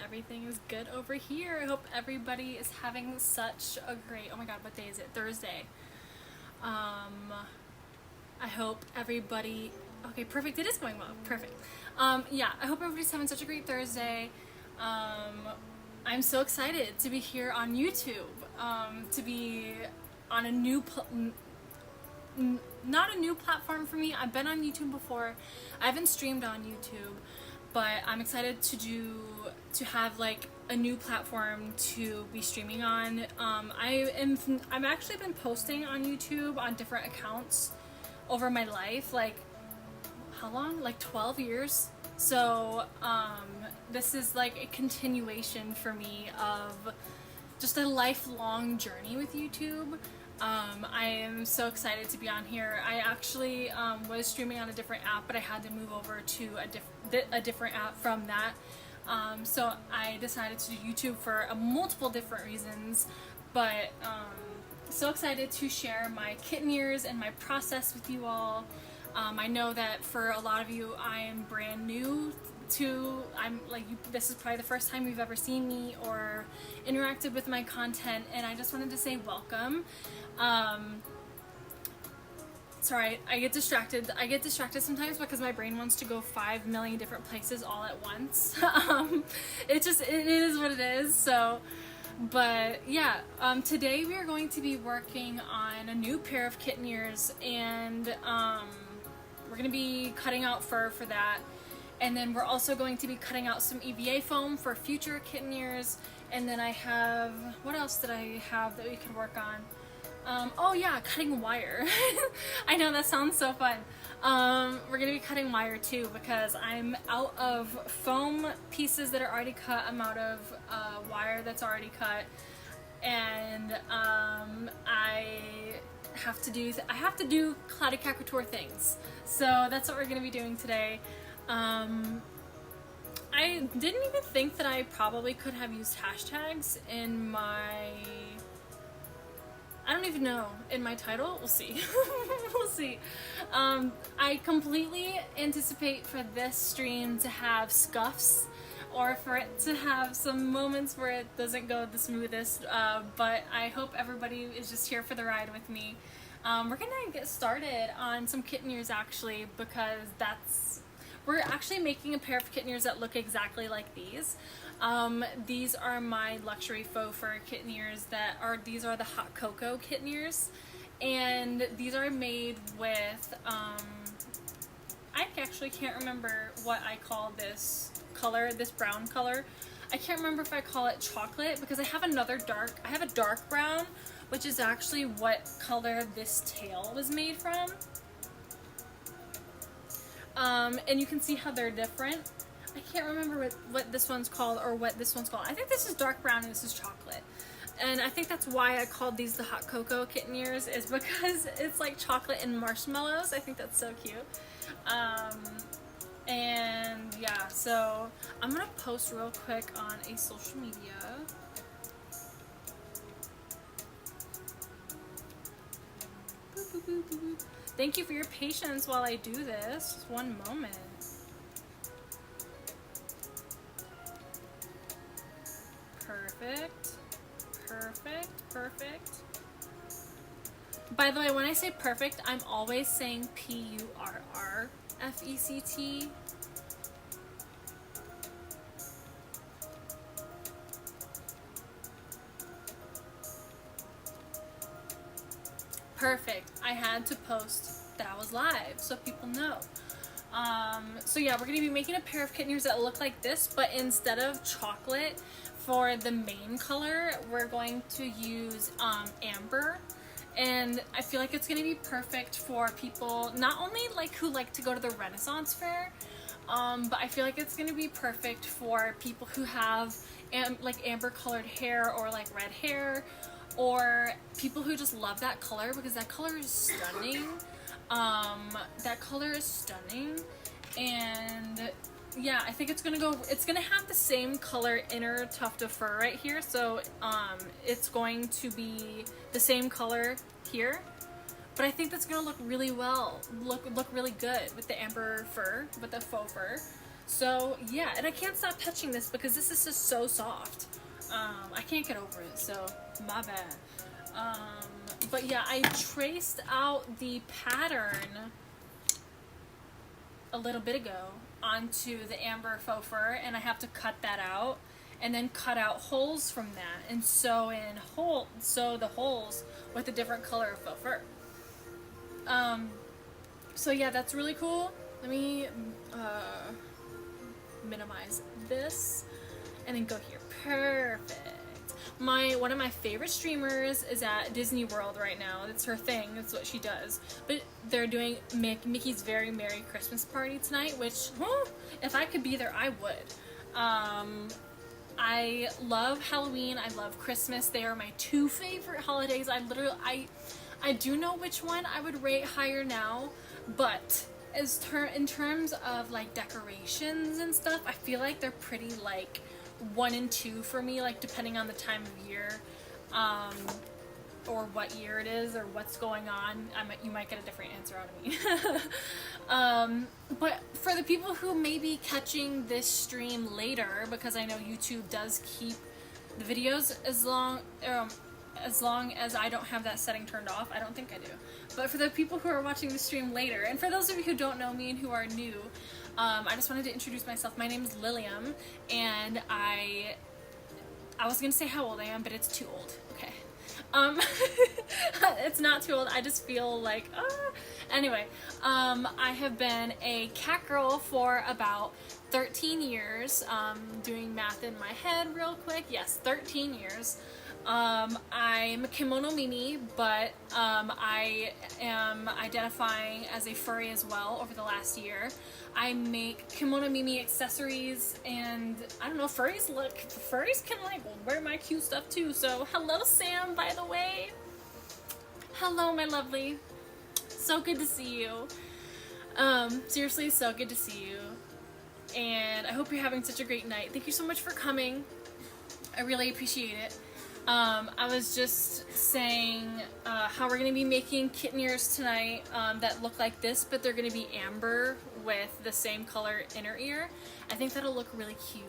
everything is good over here. I hope everybody is having such a great, oh my god, what day is it? Thursday. I hope everybody, okay, perfect, it is going well, perfect. Yeah, I hope everybody's having such a great Thursday. I'm so excited to be here on YouTube, to be on a new, not a new platform for me. I've been on YouTube before. I haven't streamed on YouTube, but I'm excited to have like a new platform to be streaming on. I've actually been posting on YouTube on different accounts over my life, like how long? Like 12 years. So this is like a continuation for me of just a lifelong journey with YouTube. I am so excited to be on here. I actually was streaming on a different app, but I had to move over to a different app from that. So I decided to do YouTube for multiple different reasons, but so excited to share my kitten years and my process with you all. I know that for a lot of you, I am brand new to, this is probably the first time you've ever seen me or interacted with my content, and I just wanted to say welcome. Sorry, I get distracted sometimes because my brain wants to go 5 million different places all at once. It is what it is. So, but yeah, today we are going to be working on a new pair of kitten ears, and we're going to be cutting out fur for that. And then we're also going to be cutting out some EVA foam for future kitten ears. And then I have, what else did I have that we could work on? Oh yeah, cutting wire. I know that sounds so fun. We're gonna be cutting wire too because I'm out of foam pieces that are already cut. I'm out of wire that's already cut, and I have to do Cloudy Cat Couture things. So that's what we're gonna be doing today. I didn't even think that I probably could have used hashtags in my, I don't even know, in my title. We'll see. We'll see. I completely anticipate for this stream to have scuffs or for it to have some moments where it doesn't go the smoothest, but I hope everybody is just here for the ride with me. We're gonna get started on some kitten ears actually, because we're actually making a pair of kitten ears that look exactly like these. These are my luxury faux fur kitten ears these are the hot cocoa kitten ears, and these are made with, I actually can't remember what I call this color, this brown color. I can't remember if I call it chocolate because I have a dark brown, which is actually what color this tail was made from. And you can see how they're different. I can't remember what this one's called or what this one's called. I think this is dark brown and this is chocolate. And I think that's why I called these the hot cocoa kitten ears, is because it's like chocolate and marshmallows. I think that's so cute. And yeah, so I'm gonna post real quick on a social media. Boop, boop, boop, boop, boop. Thank you for your patience while I do this. Just one moment. Perfect. Perfect. Perfect. By the way, when I say perfect, I'm always saying P-U-R-R-F-E-C-T. Perfect. I had to post that I was live so people know. So yeah, we're going to be making a pair of kitten ears that look like this, but instead of chocolate for the main color, we're going to use amber. And I feel like it's going to be perfect for people not only like who like to go to the Renaissance fair, but I feel like it's going to be perfect for people who have like amber colored hair or like red hair, or people who just love that color because that color is stunning. That color is stunning, and yeah, I think it's gonna have the same color inner tuft of fur right here, so it's going to be the same color here, but I think that's gonna look really well, look really good with the amber fur, with the faux fur. So yeah, and I can't stop touching this because this is just so soft. I can't get over it, so my bad. But yeah, I traced out the pattern a little bit ago onto the amber faux fur, and I have to cut that out and then cut out holes from that and sew the holes with a different color of faux fur. So yeah, that's really cool. Let me minimize this and then go here. Perfect. One of my favorite streamers is at Disney World right now. That's her thing. That's what she does. But they're doing Mickey's Very Merry Christmas Party tonight, which, if I could be there, I would. I love Halloween. I love Christmas. They are my two favorite holidays. I do know which one I would rate higher now, but in terms of like decorations and stuff, I feel like they're pretty like 1 and 2 for me, like depending on the time of year, or what year it is, or what's going on. You might get a different answer out of me. But for the people who may be catching this stream later, because I know YouTube does keep the videos as long as I don't have that setting turned off. I don't think I do. But for the people who are watching the stream later, and for those of you who don't know me and who are new, I just wanted to introduce myself. My name is Lilium, and I was gonna say how old I am, but it's too old. Okay. It's not too old. I just feel like, anyway, I have been a cat girl for about 13 years. Doing math in my head real quick. Yes, 13 years. I'm a kimono mimi, but I am identifying as a furry as well over the last year. I make kimono mimi accessories, and I don't know, furries can like wear my cute stuff too. So hello Sam, by the way. Hello my lovely. So good to see you. Seriously, so good to see you. And I hope you're having such a great night. Thank you so much for coming. I really appreciate it. I was just saying how we're going to be making kitten ears tonight that look like this, but they're going to be amber with the same color inner ear. I think that'll look really cute.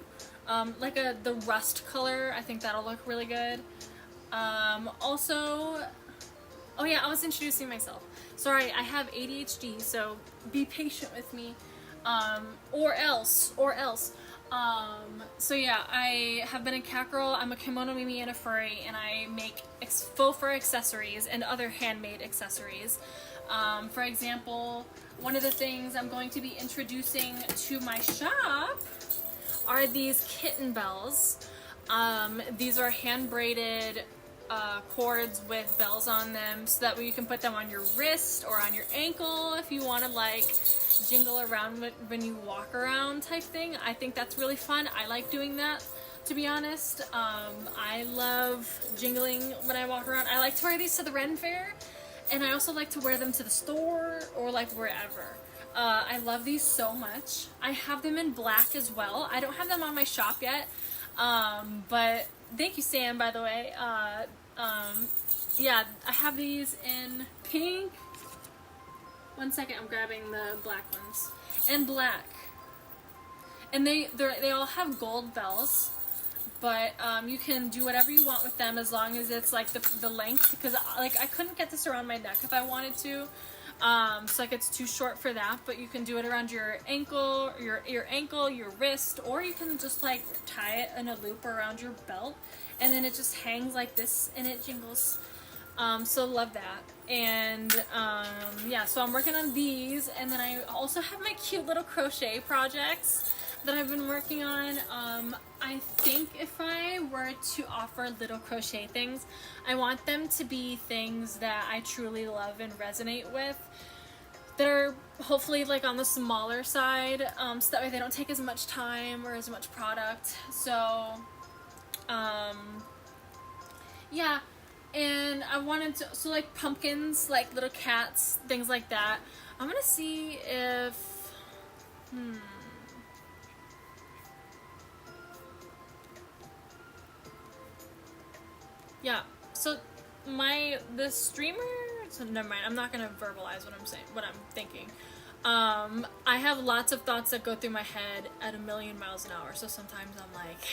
Like the rust color, I think that'll look really good. Also, oh yeah, I was introducing myself. Sorry, I have ADHD, so be patient with me. Or else. So yeah, I have been a cat girl, I'm a kimono mimi and a furry, and I make faux fur accessories and other handmade accessories. For example, one of the things I'm going to be introducing to my shop are these kitten bells. These are hand braided cords with bells on them, so that way you can put them on your wrist or on your ankle if you want to like jingle around when you walk around type thing. I think that's really fun. I like doing that, to be honest. I love jingling when I walk around. I like to wear these to the Ren Fair, and I also like to wear them to the store or like wherever. I love these so much. I have them in black as well. I don't have them on my shop yet, but thank you Sam, by the way. Yeah, I have these in pink. One second, I'm grabbing the black ones. And black. And they all have gold bells, but you can do whatever you want with them as long as it's like the length, because like I couldn't get this around my neck if I wanted to. So like it's too short for that, but you can do it around your ankle, your ankle, your wrist, or you can just like tie it in a loop around your belt, and then it just hangs like this and it jingles. So love that. And yeah, so I'm working on these, and then I also have my cute little crochet projects that I've been working on. I think if I were to offer little crochet things, I want them to be things that I truly love and resonate with, that are hopefully like on the smaller side, so that way they don't take as much time or as much product. So yeah. And I wanted to, so like pumpkins, like little cats, things like that. I'm gonna see if, yeah, so the streamer, so never mind, I'm not gonna verbalize what I'm saying, what I'm thinking. I have lots of thoughts that go through my head at 1,000,000 miles an hour, so sometimes I'm like,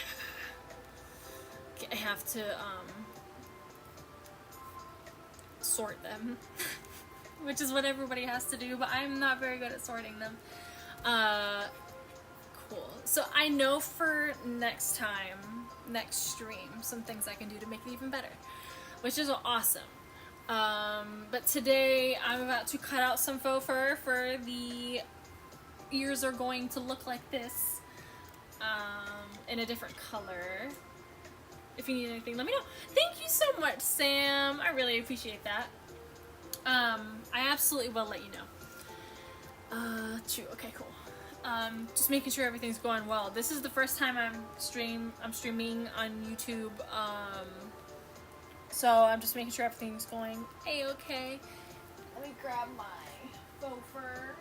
I have to, sort them, which is what everybody has to do, but I'm not very good at sorting them. Cool. So I know for next stream, some things I can do to make it even better, which is awesome. But today I'm about to cut out some faux fur for the ears are going to look like this, in a different color. If you need anything, let me know. Thank you so much, Sam. I really appreciate that. I absolutely will let you know. True. Okay, cool. Just making sure everything's going well. This is the first time I'm streaming on YouTube. So I'm just making sure everything's going a-okay. Let me grab my faux fur.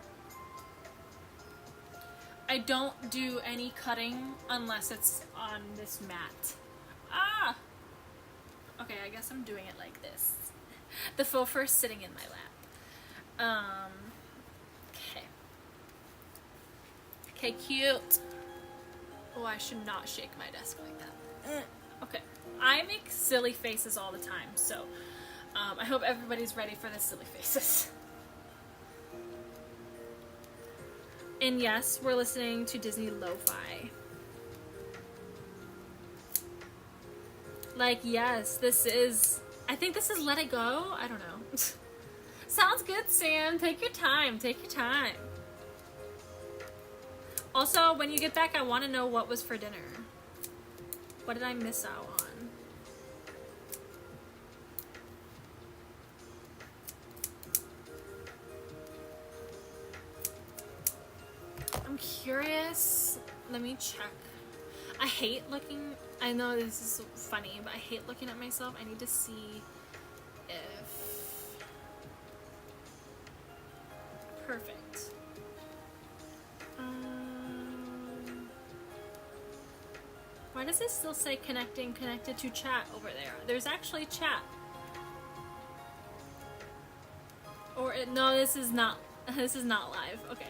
I don't do any cutting unless it's on this mat. Ah! Okay, I guess I'm doing it like this. The faux fur is sitting in my lap. Okay. Okay, cute. Oh, I should not shake my desk like that. Okay. I make silly faces all the time, so I hope everybody's ready for the silly faces. And yes, we're listening to Disney Lo-Fi. Like, yes, I think this is Let It Go? I don't know. Sounds good, Sam. Take your time. Take your time. Also, when you get back, I want to know what was for dinner. What did I miss out on? I'm curious. Let me check. I hate looking. I know this is funny, but I hate looking at myself. I need to see if... Perfect. Why does it still say connected to chat over there? There's actually chat. Or no, this is not live. Okay.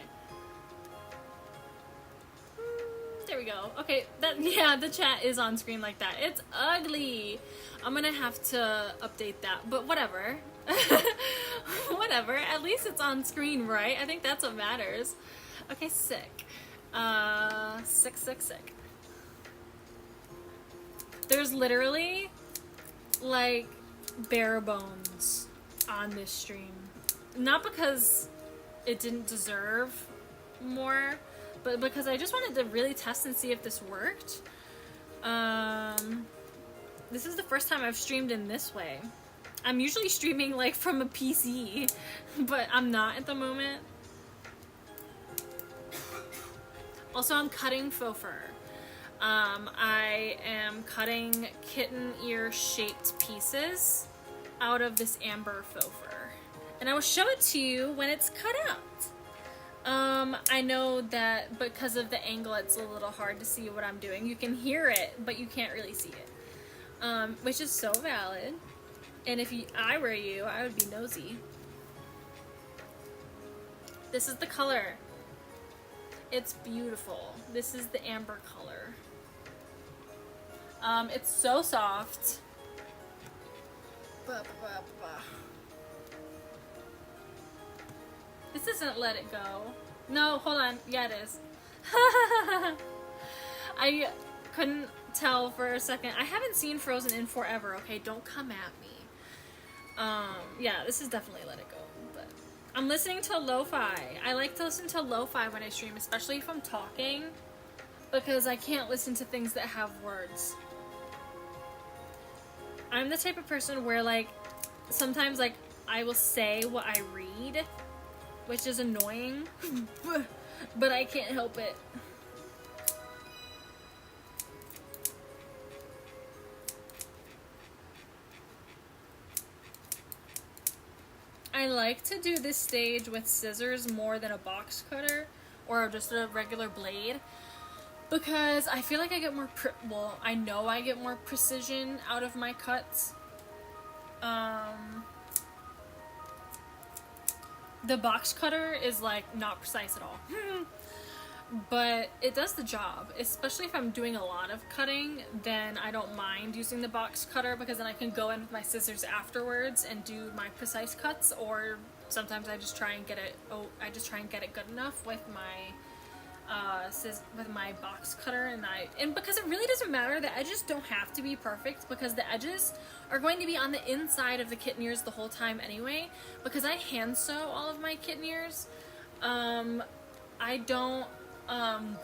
There we go. Okay, yeah, the chat is on screen like that. It's ugly. I'm gonna have to update that, but whatever. Whatever. At least it's on screen, right? I think that's what matters. Okay, sick. Sick. There's literally, like, bare bones on this stream. Not because it didn't deserve more, but because I just wanted to really test and see if this worked. This is the first time I've streamed in this way. I'm usually streaming, like, from a PC, but I'm not at the moment. Also, I'm cutting faux fur. I am cutting kitten ear shaped pieces out of this amber faux fur. And I will show it to you when it's cut out. I know that because of the angle it's a little hard to see what I'm doing. You can hear it, but you can't really see it. Which is so valid. And if I were you, I would be nosy. This is the color. It's beautiful. This is the amber color. It's so soft. This isn't Let It Go. No, hold on. Yeah, it is. I couldn't tell for a second. I haven't seen Frozen in forever, okay? Don't come at me. Yeah, this is definitely Let It Go. But I'm listening to lo-fi. I like to listen to lo-fi when I stream, especially if I'm talking, because I can't listen to things that have words. I'm the type of person where, like, sometimes, like, I will say what I read, which is annoying, but I can't help it. I like to do this stage with scissors more than a box cutter or just a regular blade, because I feel like I get more, I know I get more precision out of my cuts. The box cutter is like not precise at all. But it does the job, especially if I'm doing a lot of cutting. Then I don't mind using the box cutter because then I can go in with my scissors afterwards and do my precise cuts, or sometimes I just try and get it good enough with my box cutter, and because it really doesn't matter, the edges don't have to be perfect because the edges are going to be on the inside of the kitten ears the whole time anyway, because I hand sew all of my kitten ears. I don't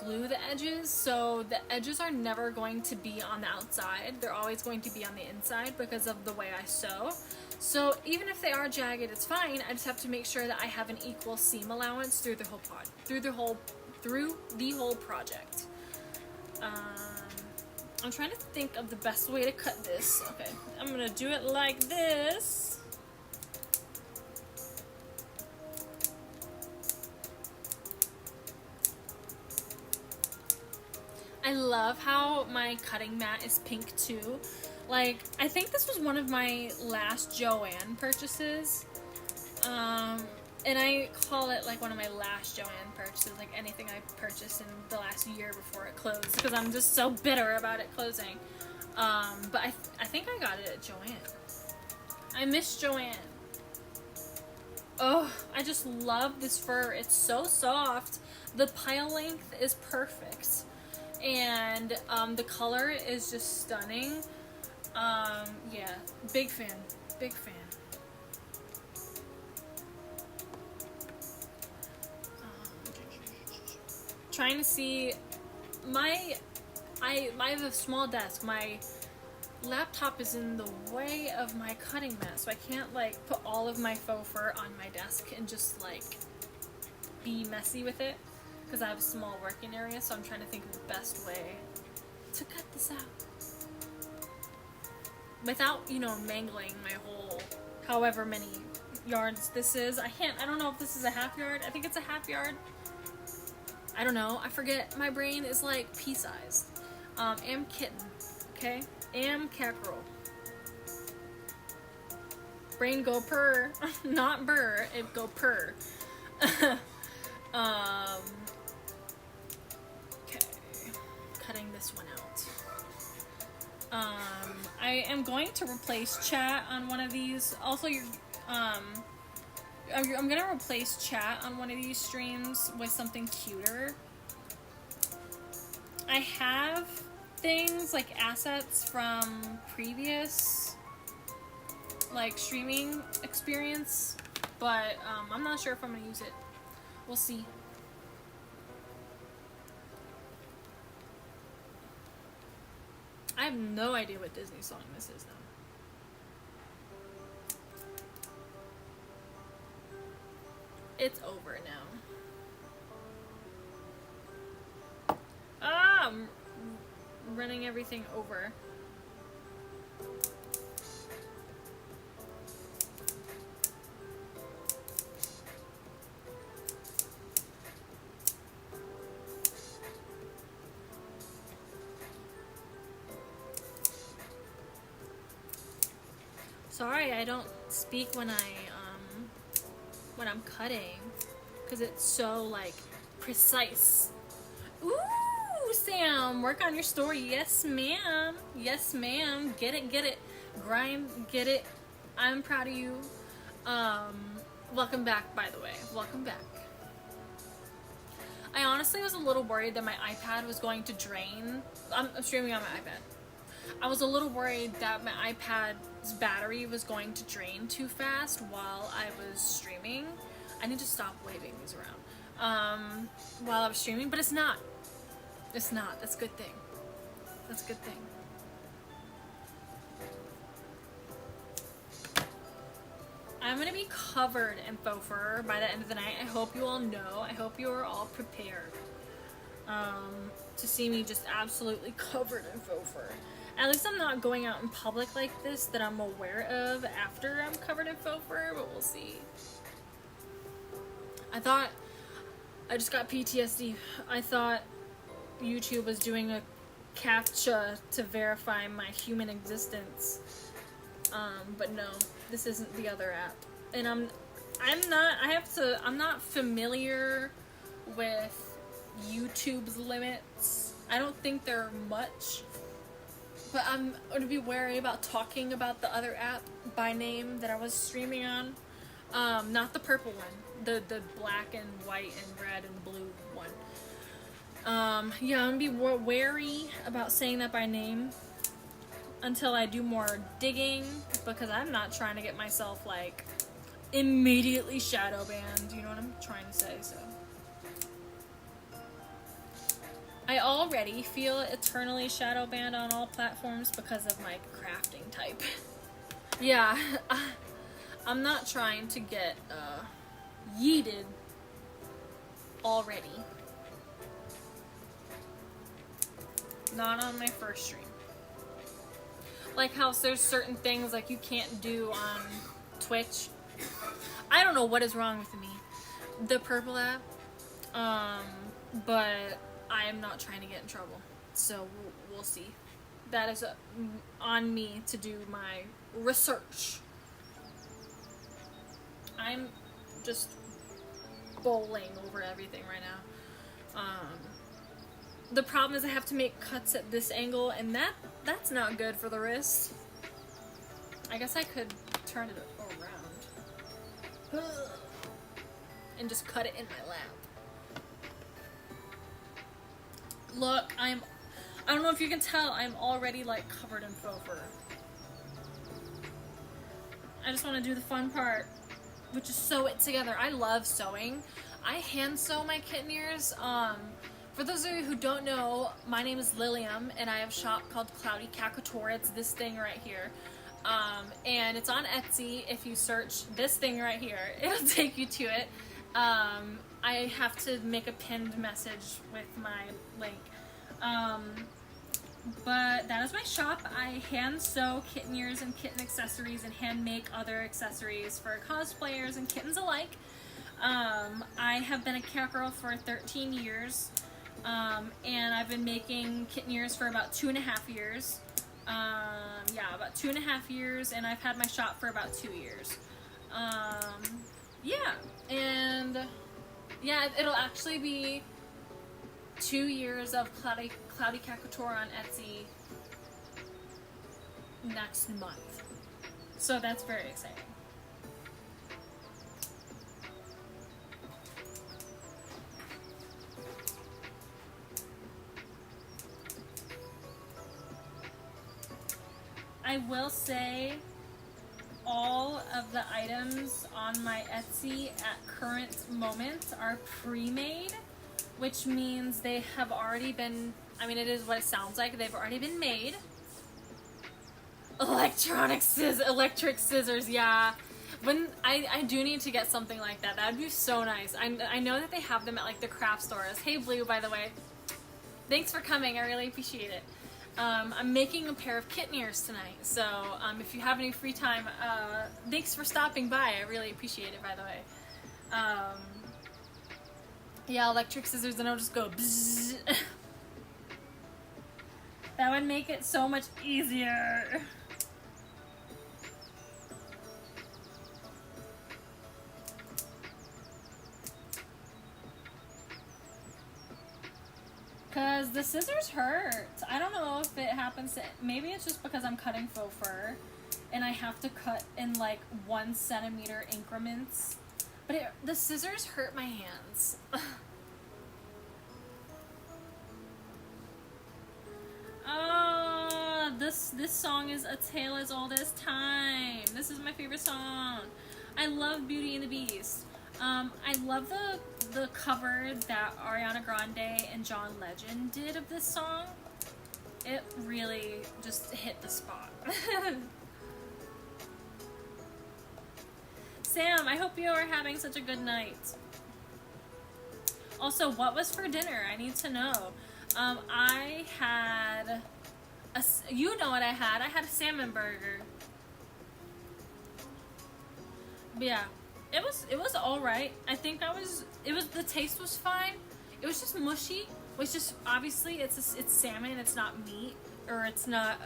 glue the edges, so the edges are never going to be on the outside. They're always going to be on the inside because of the way I sew. So even if they are jagged, it's fine. I just have to make sure that I have an equal seam allowance through the whole project. I'm trying to think of the best way to cut this. Okay, I'm gonna do it like this. I love how my cutting mat is pink too. Like, I think this was one of my last Joann purchases. And I call it like one of my last Joann purchases, like anything I purchased in the last year before it closed, because I'm just so bitter about it closing. But I think I got it at Joann. I miss Joann. Oh, I just love this fur. It's so soft. The pile length is perfect. And the color is just stunning. Yeah, big fan. Big fan. Trying to see I have a small desk. My laptop is in the way of my cutting mat, so I can't like put all of my faux fur on my desk and just like be messy with it, because I have a small working area. So I'm trying to think of the best way to cut this out without, you know, mangling my whole however many yards this is. I don't know if this is a half yard. I think it's a half yard. I don't know. I forget. My brain is like pea-sized. Am kitten. Okay? Am cackerel. Brain go purr. Not burr. It go purr. Okay. Cutting this one out. I am going to replace chat on one of these. Also, I'm gonna replace chat on one of these streams with something cuter. I have things like assets from previous like streaming experience, but I'm not sure if I'm gonna use it. We'll see. I have no idea what Disney song this is though. It's over now. Ah, I'm running everything over. Sorry, I don't speak when I'm cutting, because it's so like precise. Ooh, Sam, work on your story. Yes, ma'am. Yes, ma'am. Get it. Grind, get it. I'm proud of you. Welcome back, by the way. Welcome back. I honestly was a little worried that my iPad was going to drain. I'm streaming on my iPad. I was a little worried that my iPad's battery was going to drain too fast while I was streaming. I need to stop waving these around while I was streaming, but it's not. It's not. That's a good thing. That's a good thing. I'm going to be covered in faux fur by the end of the night. I hope you all know. I hope you are all prepared to see me just absolutely covered in faux fur. At least I'm not going out in public like this that I'm aware of after I'm covered in faux fur, but we'll see. I just got PTSD. I thought YouTube was doing a CAPTCHA to verify my human existence. But no, this isn't the other app. And I'm not familiar with YouTube's limits. I don't think there are much. But I'm going to be wary about talking about the other app by name that I was streaming on. Not the purple one. The black and white and red and blue one. Yeah, I'm going to be wary about saying that by name until I do more digging, because I'm not trying to get myself, like, immediately shadow banned. You know what I'm trying to say, so. I already feel eternally shadow banned on all platforms because of my crafting type. Yeah, I'm not trying to get yeeted already. Not on my first stream. Like how there's certain things like you can't do on Twitch. I don't know what is wrong with me. The purple app. But I am not trying to get in trouble. So we'll see. That is on me to do my research. I'm just bowling over everything right now. The problem is I have to make cuts at this angle, and that's not good for the wrist. I guess I could turn it around and just cut it in my lap. Look, I don't know if you can tell, I'm already like covered in faux fur. I just want to do the fun part, which is sew it together. I love sewing. I hand sew my kitten ears. For those of you who don't know, my name is Lilium, and I have a shop called Couture. It's this thing right here. And it's on Etsy. If you search this thing right here, it'll take you to it. I have to make a pinned message with my link. But that is my shop. I hand sew kitten ears and kitten accessories and hand make other accessories for cosplayers and kittens alike. I have been a cat girl for 13 years. And I've been making kitten ears for about 2.5 years. Yeah, about 2.5 years, and I've had my shop for about 2 years. Yeah, and yeah, it'll actually be 2 years of Cloudy Cat Couture on Etsy next month. So that's very exciting. I will say all of the items on my Etsy at current moment are pre-made, which means they have already been, I mean, it is what it sounds like, they've already been made. Electric scissors, yeah. When I do need to get something like that. That would be so nice. I know that they have them at like the craft stores. Hey Blue, by the way. Thanks for coming, I really appreciate it. I'm making a pair of kitten ears tonight, so if you have any free time, thanks for stopping by. I really appreciate it, by the way. Yeah, electric scissors, and I'll just go bzzz. That would make it so much easier. Because the scissors hurt. I don't know if it happens to, maybe it's just because I'm cutting faux fur and I have to cut in like 1 centimeter increments. But the scissors hurt my hands. This song is A Tale as Old as Time. This is my favorite song. I love Beauty and the Beast. I love the cover that Ariana Grande and John Legend did of this song. It really just hit the spot. Sam, I hope you are having such a good night. Also, what was for dinner? I need to know. I had you know what I had. I had a salmon burger. But yeah. It was alright. I think the taste was fine. It was just mushy, which just, obviously, it's salmon, it's not meat, or it's not,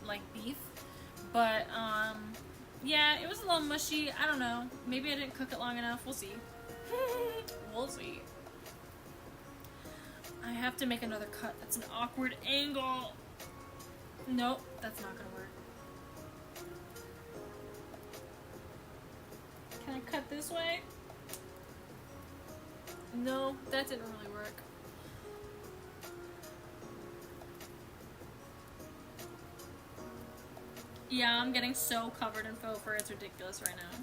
like, beef. But, Yeah, it was a little mushy. I don't know. Maybe I didn't cook it long enough. We'll see. We'll see. I have to make another cut. That's an awkward angle. Nope, that's not gonna work. Can I cut this way? No, that didn't really work. Yeah, I'm getting so covered in faux fur, it's ridiculous right now.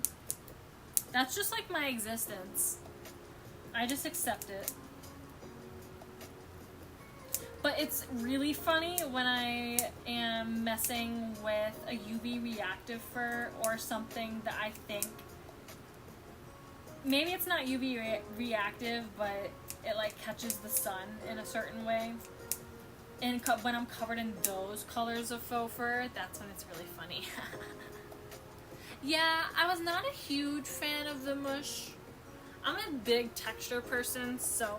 That's just like my existence. I just accept it. But it's really funny when I am messing with a UV reactive fur or something that I think, maybe it's not UV reactive, but it like catches the sun in a certain way. And when I'm covered in those colors of faux fur, that's when it's really funny. Yeah, I was not a huge fan of the mush. I'm a big texture person, so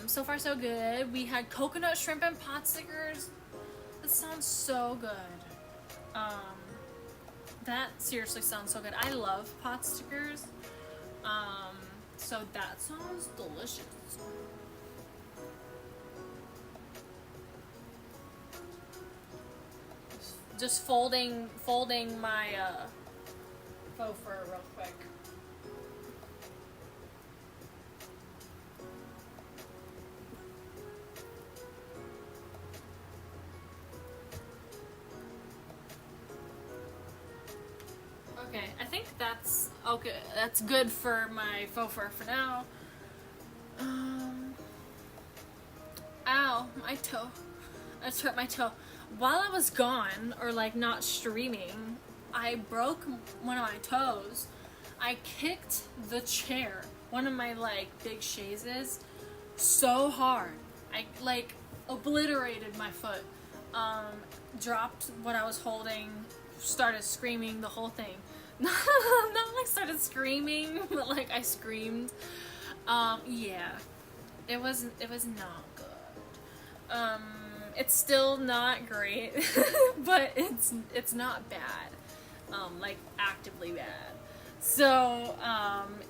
so far so good. We had coconut shrimp and pot stickers. That sounds so good. That seriously sounds so good. I love pot stickers. So that sounds delicious. Just folding my faux fur real quick. Okay, I think that's okay. That's good for my faux fur for now. Ow, my toe. I just hurt my toe. While I was gone, or like not streaming, I broke one of my toes. I kicked the chair, one of my like big chaises, so hard. I like obliterated my foot. Dropped what I was holding, started screaming, the whole thing. Not like started screaming, but like I screamed. Yeah. It was not good. It's still not great, but it's not bad. Like actively bad. So,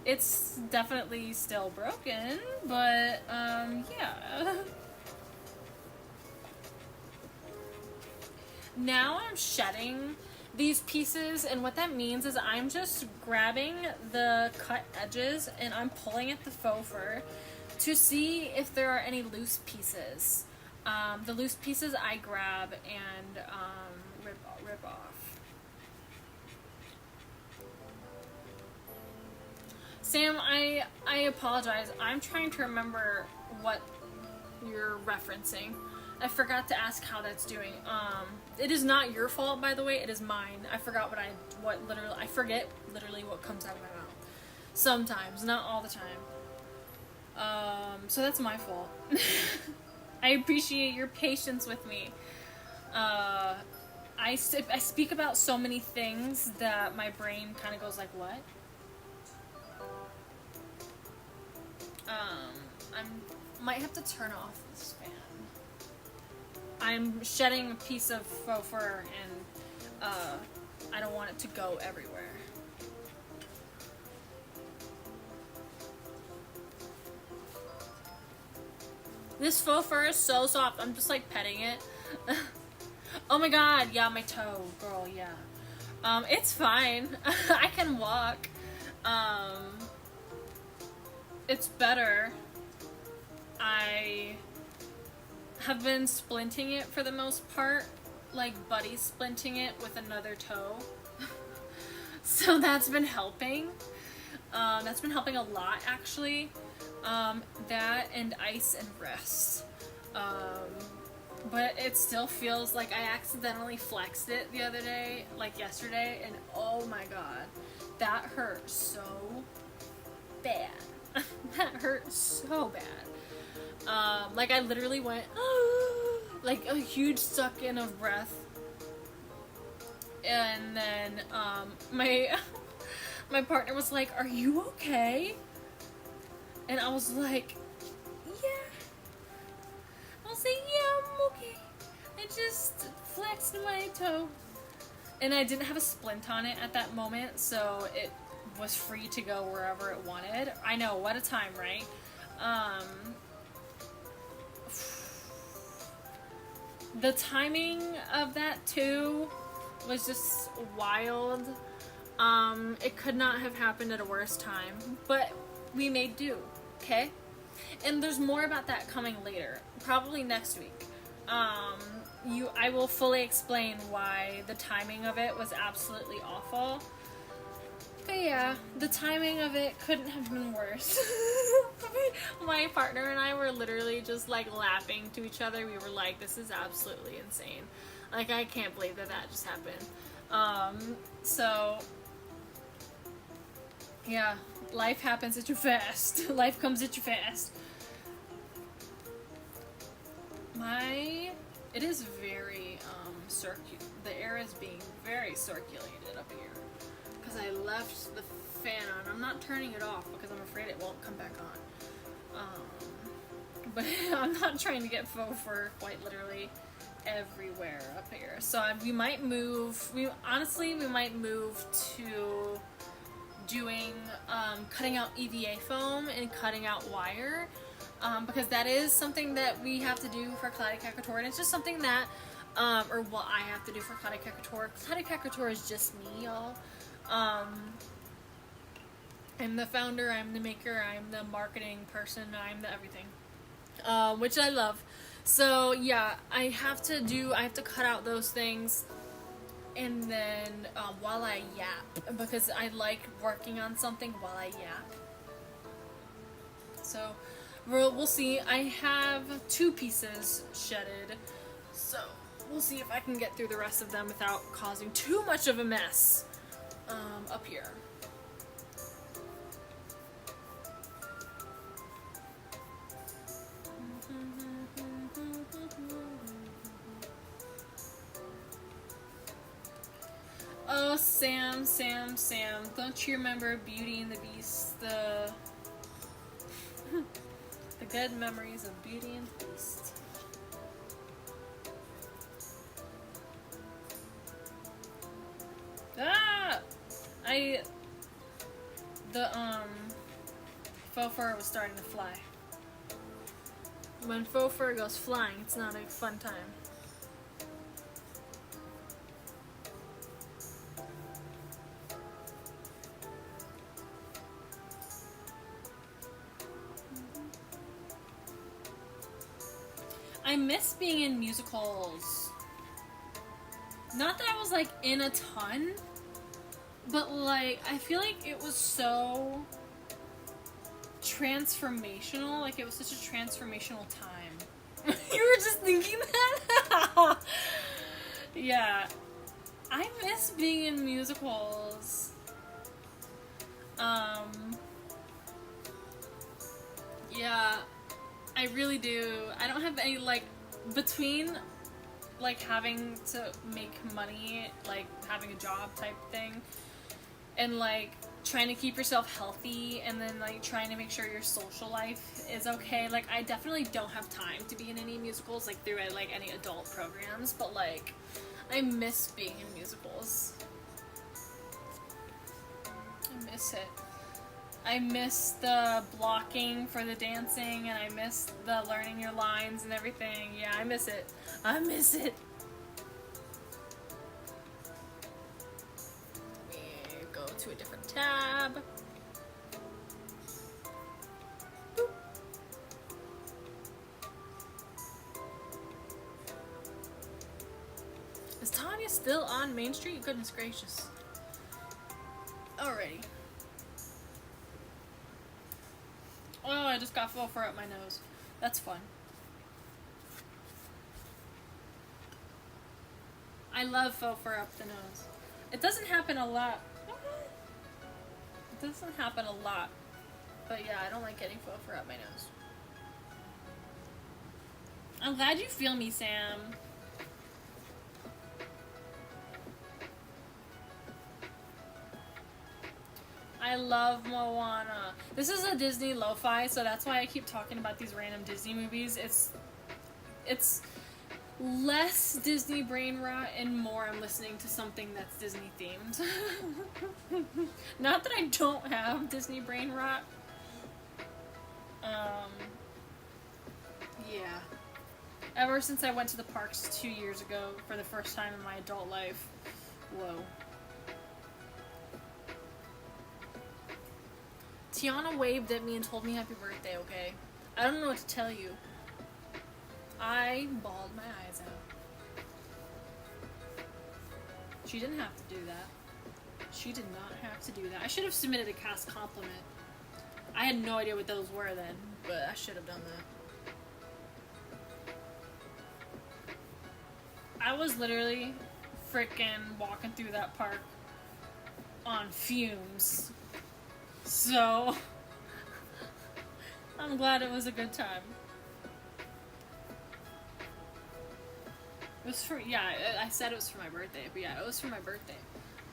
it's definitely still broken, but yeah. Now I'm shedding these pieces, and what that means is I'm just grabbing the cut edges and I'm pulling at the faux fur to see if there are any loose pieces. The loose pieces I grab and rip off. Sam, I apologize. I'm trying to remember what you're referencing. I forgot to ask how that's doing. It is not your fault, by the way. It is mine. I forgot I forget literally what comes out of my mouth. Sometimes, not all the time. So that's my fault. I appreciate your patience with me. I speak about so many things that my brain kind of goes like, what? I might have to turn off this fan. I'm shedding a piece of faux fur and I don't want it to go everywhere. This faux fur is so soft. I'm just like petting it. Oh my god, yeah, my toe, girl, yeah. It's fine. I can walk. It's better. I have been splinting it for the most part, like buddy splinting it with another toe. So that's been helping. That's been helping a lot, actually. That and ice and rest. But it still feels like I accidentally flexed it the other day, like yesterday, and oh my god, that hurt so bad. That hurt so bad. Like I literally went like a huge suck in of breath, and then my partner was like, "Are you okay?" And I was like, "Yeah." I was like, "Yeah, I'm okay. I just flexed my toe." and I didn't have a splint on it at that moment, so it was free to go wherever it wanted. I know, what a time, right? The timing of that too was just wild. It could not have happened at a worse time, but we made do, okay? And there's more about that coming later, probably next week. I will fully explain why the timing of it was absolutely awful. But yeah, the timing of it couldn't have been worse. My partner and I were literally just like laughing to each other. We were like, this is absolutely insane. Like, I can't believe that just happened. So yeah, life happens at you fast. Life comes at you fast. It is very, the air is being very circulated up here. Because I left the fan on. I'm not turning it off because I'm afraid it won't come back on. But I'm not trying to get faux fur quite literally everywhere up here. So we might move, we might move to doing, cutting out EVA foam and cutting out wire. Because that is something that we have to do for Cloudy Couture, and it's just something that, I have to do for Cloudy Couture. Cloudy Couture is just me, y'all. I'm the founder, I'm the maker, I'm the marketing person, I'm the everything, which I love. So yeah, I have to cut out those things, and then while I yap, because I like working on something while I yap. So we'll see. I have 2 pieces shedded, so we'll see if I can get through the rest of them without causing too much of a mess up here. Oh, Sam, don't you remember Beauty and the Beast, the good memories of Beauty and the Beast? The faux fur was starting to fly. When faux fur goes flying, it's not a fun time. I miss being in musicals. Not that I was like in a ton, but like I feel like it was so transformational. Like it was such a transformational time. You were just thinking that? Yeah. I miss being in musicals. Yeah. I really do. I don't have any, like, between, like, having to make money, like, having a job type thing, and, like, trying to keep yourself healthy, and then, like, trying to make sure your social life is okay. Like, I definitely don't have time to be in any musicals, like, through, like, any adult programs, but, like, I miss being in musicals. I miss it. I miss the blocking for the dancing, and I miss the learning your lines and everything. Yeah, I miss it. I miss it. Let me go to a different tab. Boop. Is Tanya still on Main Street? Goodness gracious. Alrighty. Oh, I just got faux fur up my nose. That's fun. I love faux fur up the nose. It doesn't happen a lot. It doesn't happen a lot. But yeah, I don't like getting faux fur up my nose. I'm glad you feel me, Sam. I love Moana. This is a Disney lo-fi, so that's why I keep talking about these random Disney movies. It's less Disney brain rot and more I'm listening to something that's Disney themed. Not that I don't have Disney brain rot. Yeah. Ever since I went to the parks 2 years ago for the first time in my adult life. Whoa. Tiana waved at me and told me happy birthday, okay? I don't know what to tell you. I bawled my eyes out. She didn't have to do that. She did not have to do that. I should have submitted a cast compliment. I had no idea what those were then, but I should have done that. I was literally freaking walking through that park on fumes. So, I'm glad it was a good time. It was for, yeah, I said it was for my birthday, but yeah, it was for my birthday.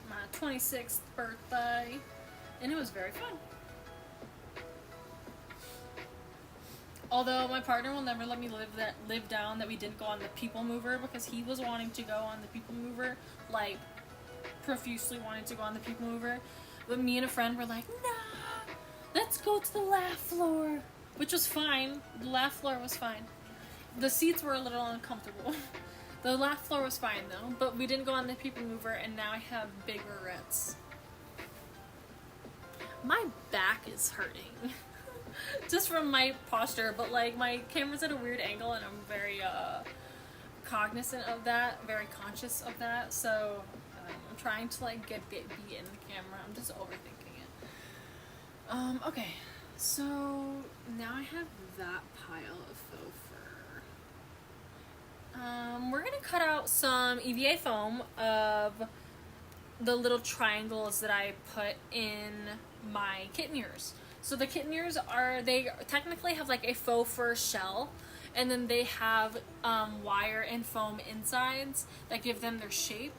My 26th birthday. And it was very fun. Although my partner will never let me live down that we didn't go on the People Mover because he was wanting to go on the People Mover, like, profusely wanting to go on the People Mover. But me and a friend were like, nah, let's go to the laugh floor. Which was fine. The laugh floor was fine. The seats were a little uncomfortable. The laugh floor was fine though, but we didn't go on the People Mover and now I have big regrets. My back is hurting. Just from my posture, but like my camera's at a weird angle and I'm very cognizant of that, very conscious of that, so I'm trying to like be in the camera. I'm just overthinking it. Okay, so now I have that pile of faux fur. We're gonna cut out some EVA foam of the little triangles that I put in my kitten ears. So the kitten ears they technically have like a faux fur shell, and then they have wire and foam insides that give them their shape.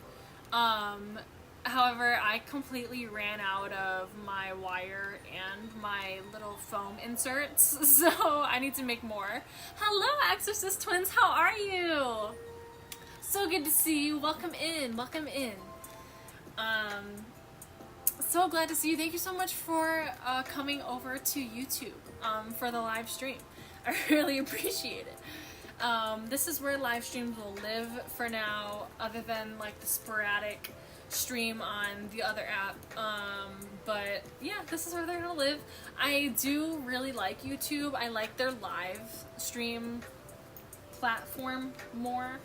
However, I completely ran out of my wire and my little foam inserts, so I need to make more. Hello, Exorcist Twins, how are you? So good to see you. Welcome in, welcome in. So glad to see you. Thank you so much for coming over to YouTube for the live stream. I really appreciate it. This is where live streams will live for now, other than like the sporadic stream on the other app. But yeah, this is where they're gonna live. I do really like YouTube. I like their live stream platform more.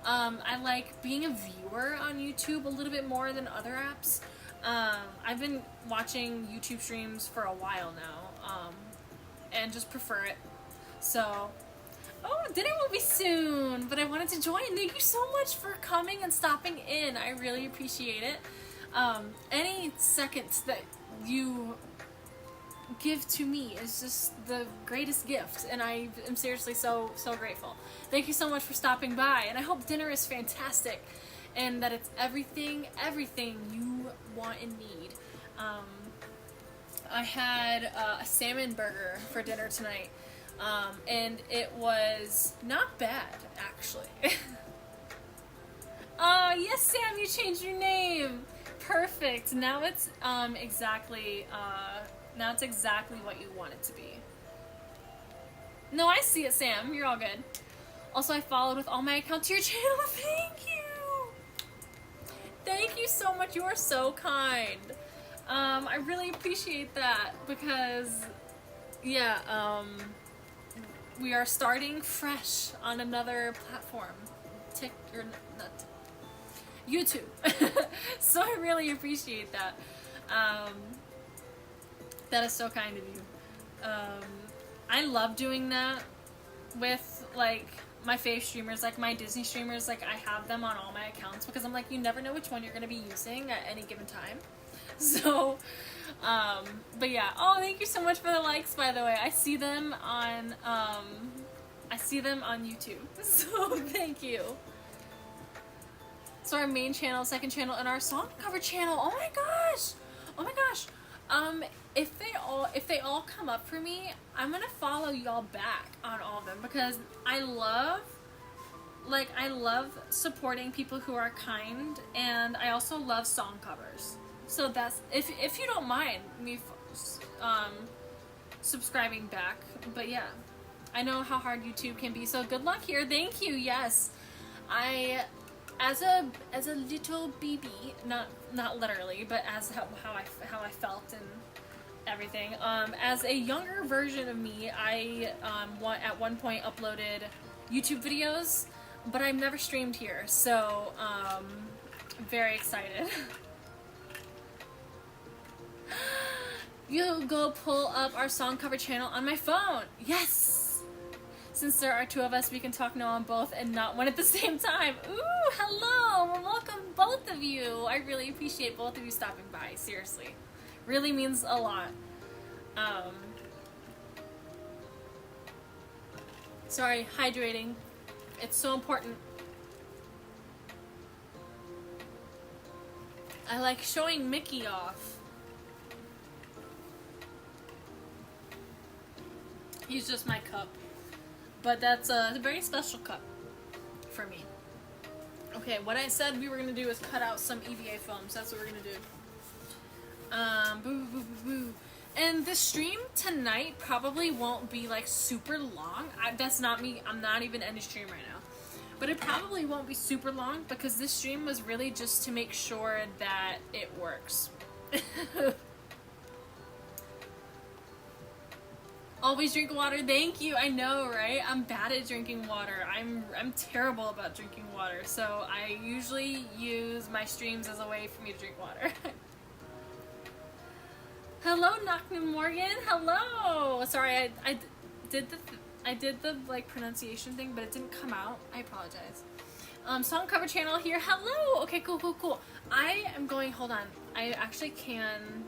I like being a viewer on YouTube a little bit more than other apps. I've been watching YouTube streams for a while now, and just prefer it. So, dinner will be soon, but I wanted to join. Thank you so much for coming and stopping in. I really appreciate it. Any seconds that you give to me is just the greatest gift, and I am seriously so grateful. Thank you so much for stopping by, and I hope dinner is fantastic. And that it's everything you want and need. I had a salmon burger for dinner tonight, and it was not bad, actually. Yes, Sam, you changed your name. Perfect. Now it's exactly what you want it to be. No, I see it, Sam. You're all good. Also, I followed with all my accounts to your channel. Thank you. Thank you so much. You are so kind. I really appreciate that because, yeah, we are starting fresh on another platform, YouTube. So I really appreciate that. That is so kind of you. I love doing that with like my fave streamers, like my Disney streamers. Like I have them on all my accounts because I'm like, you never know which one you're gonna be using at any given time. So, but yeah. Oh, thank you so much for the likes, by the way. I see them on YouTube. So thank you. So our main channel, second channel, and our song cover channel. Oh my gosh. Oh my gosh. If they all come up for me, I'm gonna follow y'all back on all of them because I love like, I love supporting people who are kind, and I also love song covers. So that's, if you don't mind me subscribing back. But yeah, I know how hard YouTube can be, so good luck here. Thank you. Yes, I, as a little baby, not literally, but as how I felt and everything. As a younger version of me, I at one point uploaded YouTube videos, but I've never streamed here, so I'm very excited. You go pull up our song cover channel on my phone. Yes! Since there are two of us, we can talk now on both and not one at the same time. Ooh, hello! Welcome, both of you. I really appreciate both of you stopping by. Seriously. Really means a lot. Sorry, hydrating. It's so important. I like showing Mickey off. He's just my cup. But that's a very special cup for me. Okay, what I said we were going to do is cut out some EVA foams. That's what we're going to do. Boo, boo, boo, boo. And the stream tonight probably won't be like super long. That's not me. I'm not even in a stream right now. But it probably won't be super long because this stream was really just to make sure that it works. Always drink water. Thank you. I know, right? I'm bad at drinking water. I'm terrible about drinking water. So I usually use my streams as a way for me to drink water. Hello, Knockman Morgan. Hello. Sorry, I did the like pronunciation thing, but it didn't come out. I apologize. Song cover channel here. Hello. Okay, cool. I am going. Hold on. I actually can.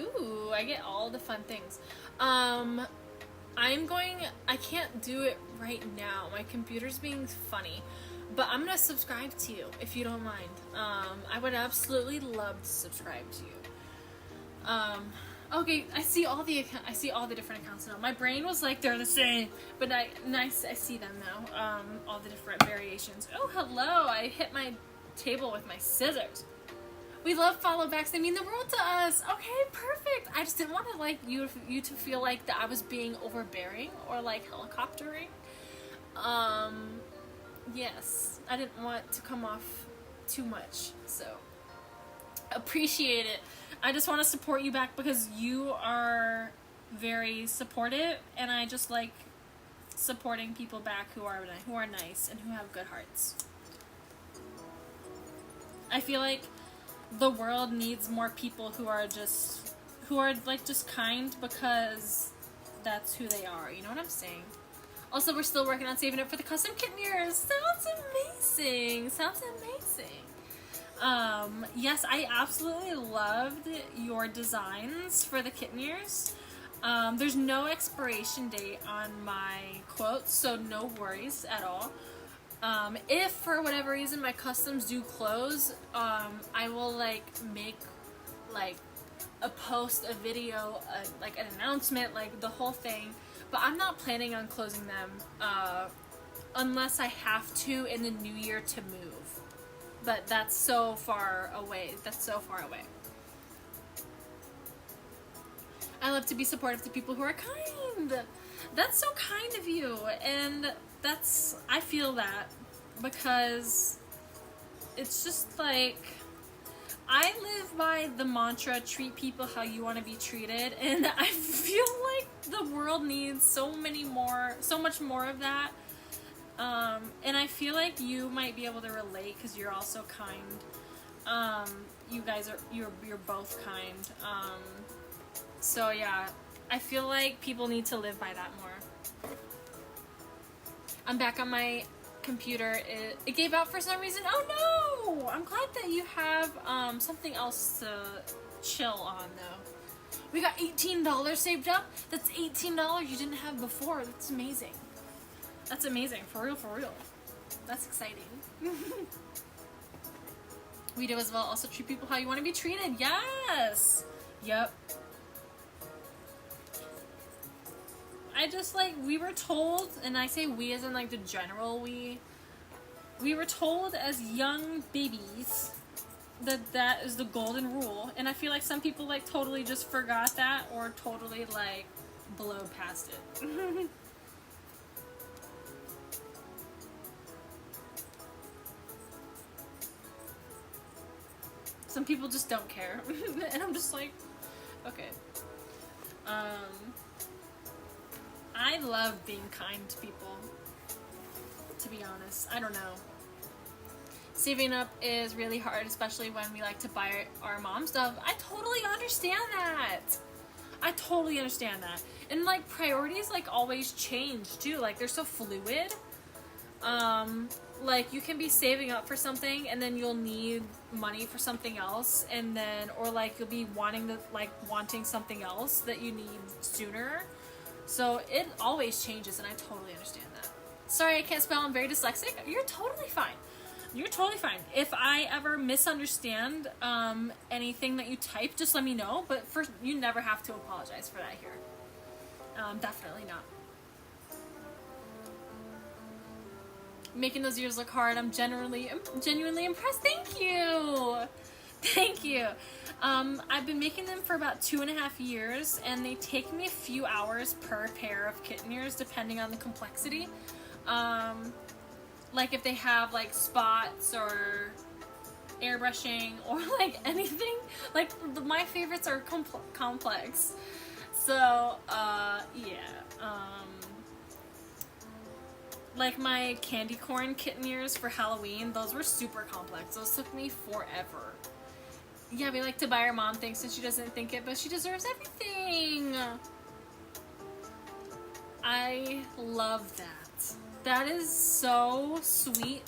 Ooh, I get all the fun things. I can't do it right now. My computer's being funny. But I'm gonna subscribe to you, if you don't mind. I would absolutely love to subscribe to you. Okay, I see all the different accounts now. My brain was like, they're the same. But I see them now. All the different variations. Oh, hello, I hit my table with my scissors. We love follow backs. They mean the world to us. Okay, perfect. I just didn't want to like you to feel like that I was being overbearing or like helicoptering. Yes, I didn't want to come off too much. So appreciate it. I just want to support you back because you are very supportive, and I just like supporting people back who are nice and who have good hearts. I feel like the world needs more people who are just kind because that's who they are. You know what I'm saying? Also, we're still working on saving up for the custom kitten ears. Sounds amazing. Yes, I absolutely loved your designs for the kitten ears. There's no expiration date on my quotes, so no worries at all. If for whatever reason my customs do close, I will make a post, a video, like an announcement, like the whole thing. But I'm not planning on closing them unless I have to in the new year to move. But that's so far away. I love to be supportive to people who are kind. That's so kind of you. And I feel that because it's just like, I live by the mantra, treat people how you want to be treated, and I feel like the world needs so much more of that. And I feel like you might be able to relate because you're also kind. You guys you're both kind. So yeah, I feel like people need to live by that more. I'm back on my computer. It gave out for some reason. Oh no! I'm glad that you have something else to chill on though. We got $18 saved up. That's $18 you didn't have before. That's amazing. That's amazing. For real. That's exciting. We do as well. Also treat people how you want to be treated. Yes. Yep. I just, like, we were told, and I say we as in, like, the general we were told as young babies that that is the golden rule, and I feel like some people, like, totally just forgot that or totally, like, blow past it. Some people just don't care. And I'm just like, okay. I love being kind to people, to be honest. I don't know. Saving up is really hard, especially when we like to buy our mom stuff. I totally understand that. I totally understand that. And, like, priorities, like, always change, too. Like, they're so fluid. Like, you can be saving up for something, and then you'll need money for something else, and then, or, like, you'll be wanting something else that you need sooner. So, it always changes, and I totally understand that. Sorry, I can't spell. I'm very dyslexic. You're totally fine. You're totally fine. If I ever misunderstand anything that you type, just let me know. But first, you never have to apologize for that here. Definitely not. Making those ears look hard. I'm genuinely impressed. Thank you. Thank you. I've been making them for about 2.5 years, and they take me a few hours per pair of kitten ears, depending on the complexity. Like if they have like spots or airbrushing or like anything. Like my favorites are complex. So, yeah. Like my candy corn kitten ears for Halloween, those were super complex. Those took me forever. Yeah, we like to buy our mom things and she doesn't think it, but she deserves everything. I love that. That is so sweet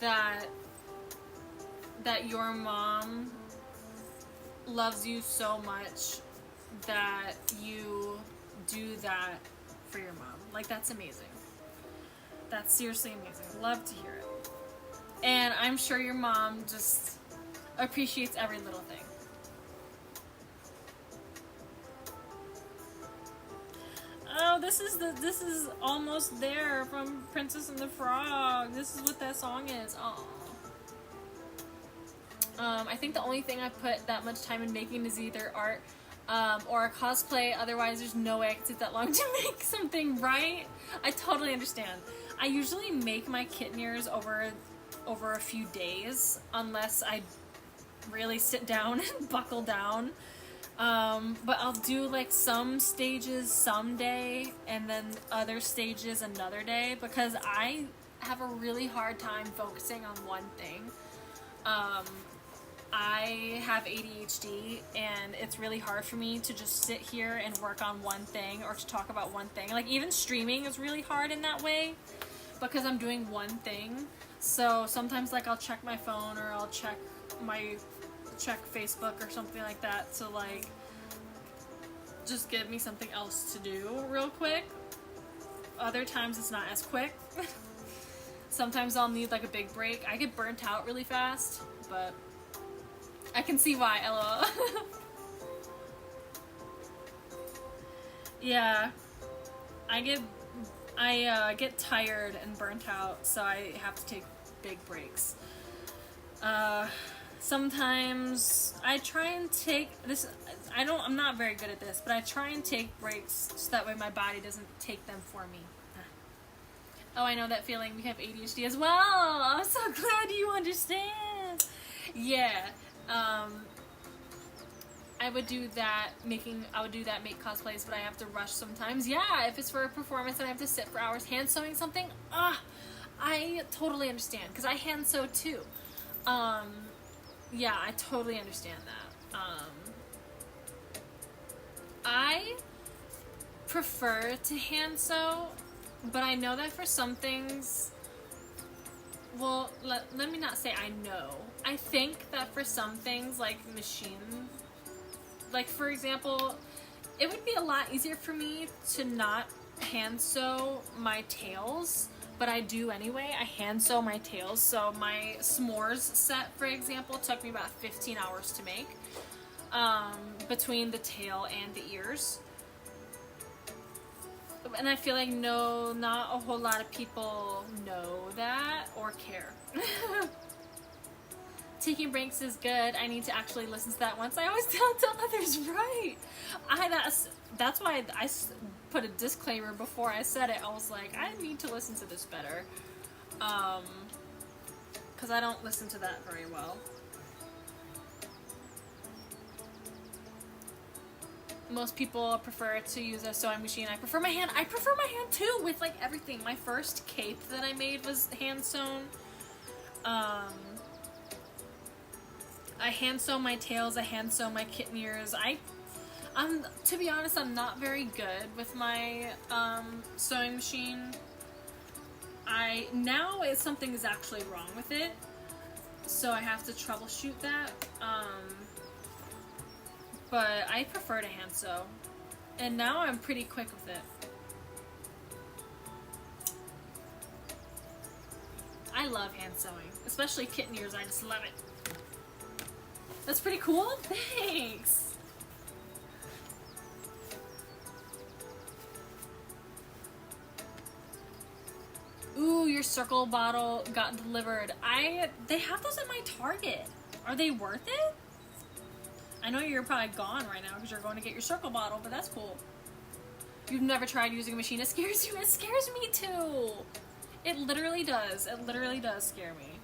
that your mom loves you so much that you do that for your mom. Like, that's amazing. That's seriously amazing. Love to hear it. And I'm sure your mom just appreciates every little thing. Oh, this is Almost There from Princess and the Frog. This is what that song is. Oh. I think the only thing I put that much time in making is either art or a cosplay. Otherwise, there's no way I could take that long to make something, right? I totally understand. I usually make my kitten ears over a few days, unless I really sit down and buckle down. But I'll do like some stages someday and then other stages another day, because I have a really hard time focusing on one thing. I have ADHD, and it's really hard for me to just sit here and work on one thing or to talk about one thing. Like, even streaming is really hard in that way because I'm doing one thing. So sometimes, like, I'll check my phone or I'll check Facebook or something like that to, like, just give me something else to do real quick. Other times it's not as quick. Sometimes I'll need, like, a big break. I get burnt out really fast, but I can see why, lol. Yeah, I get tired and burnt out, so I have to take big breaks. Sometimes I try and take this. I'm not very good at this, but I try and take breaks so that way my body doesn't take them for me. Oh, I know that feeling. We have ADHD as well. I'm so glad you understand. Yeah. I would do that, make cosplays, but I have to rush sometimes. Yeah, if it's for a performance and I have to sit for hours hand sewing something, I totally understand, because I hand sew too. Yeah, I totally understand that. I prefer to hand sew, but I know that for some things, well, let me not say I know. I think that for some things, like machine, like for example, it would be a lot easier for me to not hand sew my tails, but I do anyway. I hand sew my tails. So my s'mores set, for example, took me about 15 hours to make, between the tail and the ears. and I feel like no, not a whole lot of people know that or care. Taking breaks is good. I need to actually listen to that once. I always tell others, right? That's why I put a disclaimer before I said it. I was like, I need to listen to this better. Because I don't listen to that very well. Most people prefer to use a sewing machine. I prefer my hand. I prefer my hand too with like everything. My first cape that I made was hand sewn. I hand sew my tails. I hand sew my kitten ears. To be honest, I'm not very good with my sewing machine. Now something is actually wrong with it, so I have to troubleshoot that. But I prefer to hand sew, and now I'm pretty quick with it. I love hand sewing, especially kitten ears. I just love it. That's pretty cool. Thanks. Ooh, your circle bottle got delivered. They have those at my Target. Are they worth it? I know you're probably gone right now because you're going to get your circle bottle, but that's cool. You've never tried using a machine. It scares you. It scares me too. It literally does. It literally does scare me.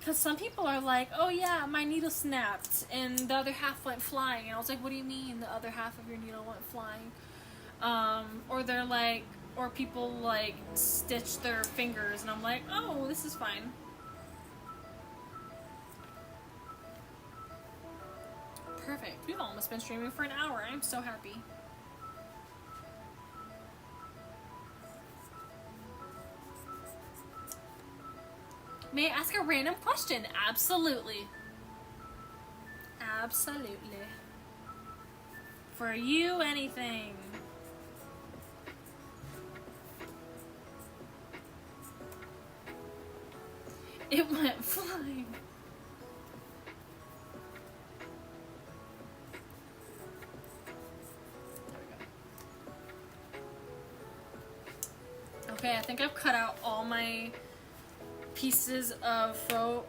Because some people are like, oh yeah, my needle snapped and the other half went flying. And I was like, what do you mean the other half of your needle went flying? Or they're like, or people like stitch their fingers and I'm like, oh, this is fine. Perfect. We've almost been streaming for an hour. I'm so happy. May I ask a random question? Absolutely. Absolutely. For you, anything. It went flying. Okay, I think I've cut out all my pieces of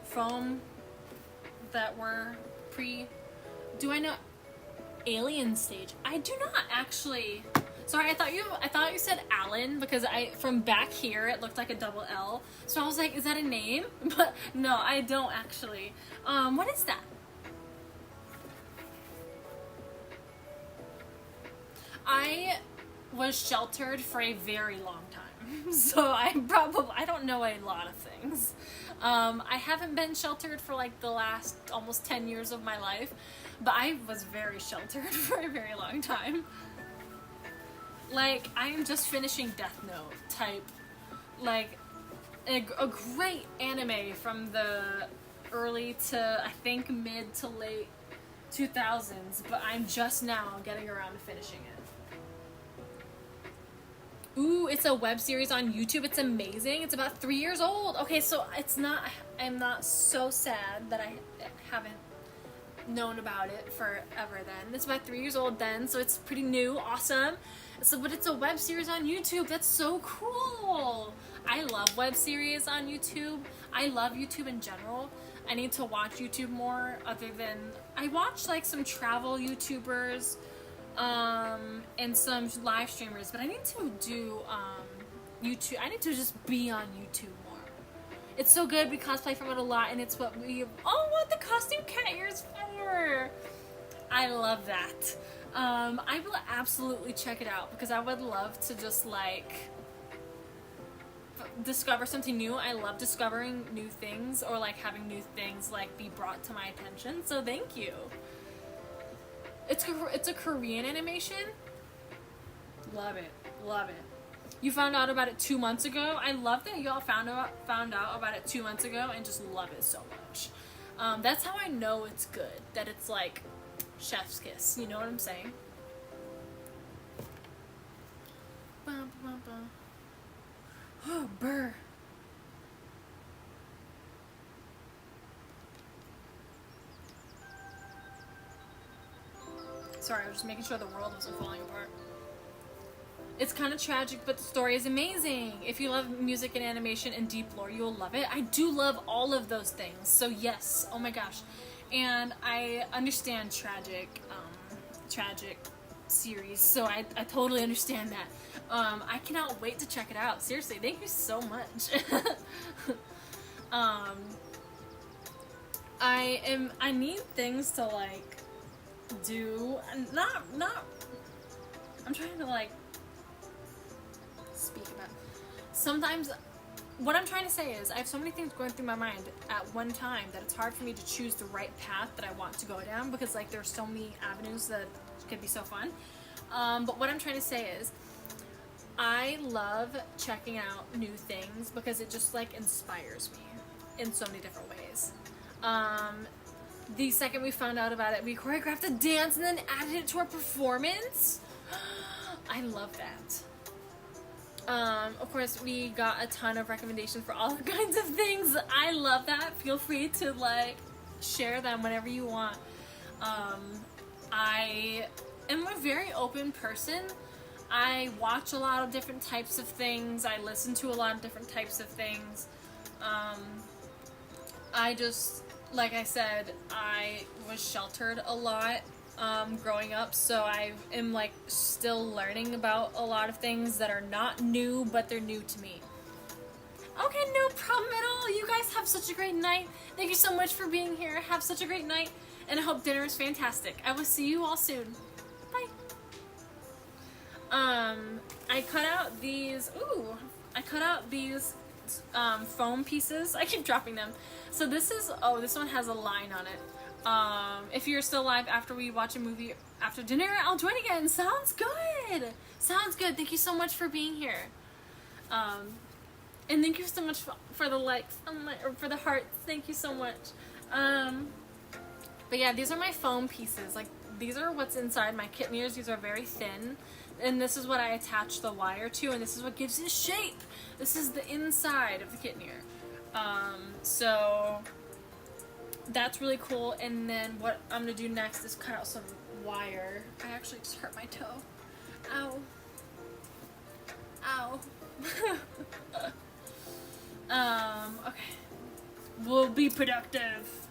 foam that were do I know alien stage? I do not actually. Sorry, I thought you said Alan because from back here it looked like a double L. So I was like, is that a name? But no, I don't actually. What is that? I was sheltered for a very long time. So I don't know a lot of things. I haven't been sheltered for like the last almost 10 years of my life, but I was very sheltered for a very long time. Like, I am just finishing Death Note type, like a great anime from the early to I think mid to late 2000s, but I'm just now getting around to finishing it. Ooh, it's a web series on YouTube. It's amazing. It's about 3 years old. Okay, so I'm not so sad that I haven't known about it forever then. It's about 3 years old then, so it's pretty new. Awesome. But it's a web series on YouTube. That's so cool. I love web series on YouTube. I love YouTube in general. I need to watch YouTube more other than... I watch like some travel YouTubers, and some live streamers, but I need to do YouTube. I need to just be on YouTube more. It's so good. We cosplay from it a lot, and it's what the costume cat ears for. I love that. I will absolutely check it out because I would love to just like discover something new. I love discovering new things or like having new things like be brought to my attention. So thank you. It's a Korean animation. Love it. Love it. You found out about it 2 months ago. I love that y'all found out about it 2 months ago and just love it so much. That's how I know it's good. That it's like chef's kiss. You know what I'm saying? Oh, burr. Sorry, I was just making sure the world wasn't falling apart. It's kind of tragic, but the story is amazing. If you love music and animation and deep lore, you'll love it. I do love all of those things, so yes, oh my gosh. And I understand tragic series, so I totally understand that. I cannot wait to check it out. Seriously, thank you so much. I need things to like do, and not I'm trying to like speak about. Sometimes what I'm trying to say is I have so many things going through my mind at one time that it's hard for me to choose the right path that I want to go down, because like there's so many avenues that could be so fun. But what I'm trying to say is I love checking out new things because it just like inspires me in so many different ways. The second we found out about it, we choreographed a dance and then added it to our performance. I love that. Of course, we got a ton of recommendations for all kinds of things. I love that. Feel free to like share them whenever you want. I am a very open person. I watch a lot of different types of things. I listen to a lot of different types of things. I just, like I said, I was sheltered a lot growing up, so I am like still learning about a lot of things that are not new, but they're new to me. Okay, no problem at all. You guys have such a great night. Thank you so much for being here. Have such a great night, and I hope dinner is fantastic. I will see you all soon. Bye. I cut out these, foam pieces. I keep dropping them. So this is, this one has a line on it. If you're still alive after we watch a movie after dinner, I'll join again. Sounds good. Sounds good. Thank you so much for being here. And thank you so much for the likes, or for the hearts. Thank you so much. But yeah, these are my foam pieces. Like, these are what's inside my kitten ears. These are very thin. And this is what I attach the wire to, and this is what gives it shape. This is the inside of the kitten ear. So that's really cool. And then what I'm gonna do next is cut out some wire. I actually just hurt my toe. Ow. Ow. Okay. We'll be productive.